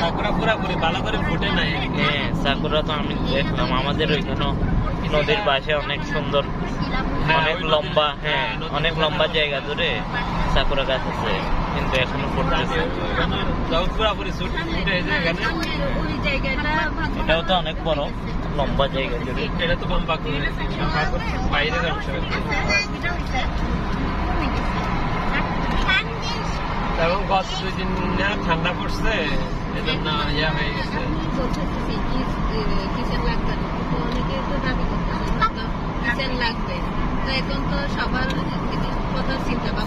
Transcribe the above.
Sakura পুরাপুরি ভালো করে ফুটে নাই। হ্যাঁ, সাকুরা তো আমি দেখলাম আমাদের ওইখানে নদীর পাশে অনেক সুন্দর, অনেক লম্বা, হ্যাঁ অনেক লম্বা জায়গা ধরে সাকুরা গাছ আছে, কিন্তু এখনো ফুটতেছে। পুরাপুরি ফুটে এখানে, এটাও তো অনেক বড় লম্বা জায়গা জুড়ে। এটা তো কম পাকুর বাইরের অংশ। এবং গত 2 দিন ঠান্ডা পড়ছে, এজন্য ইয়া হয়ে গেছে। লাগবে তো এখন তো সবার কথা চিন্তা ভাবনা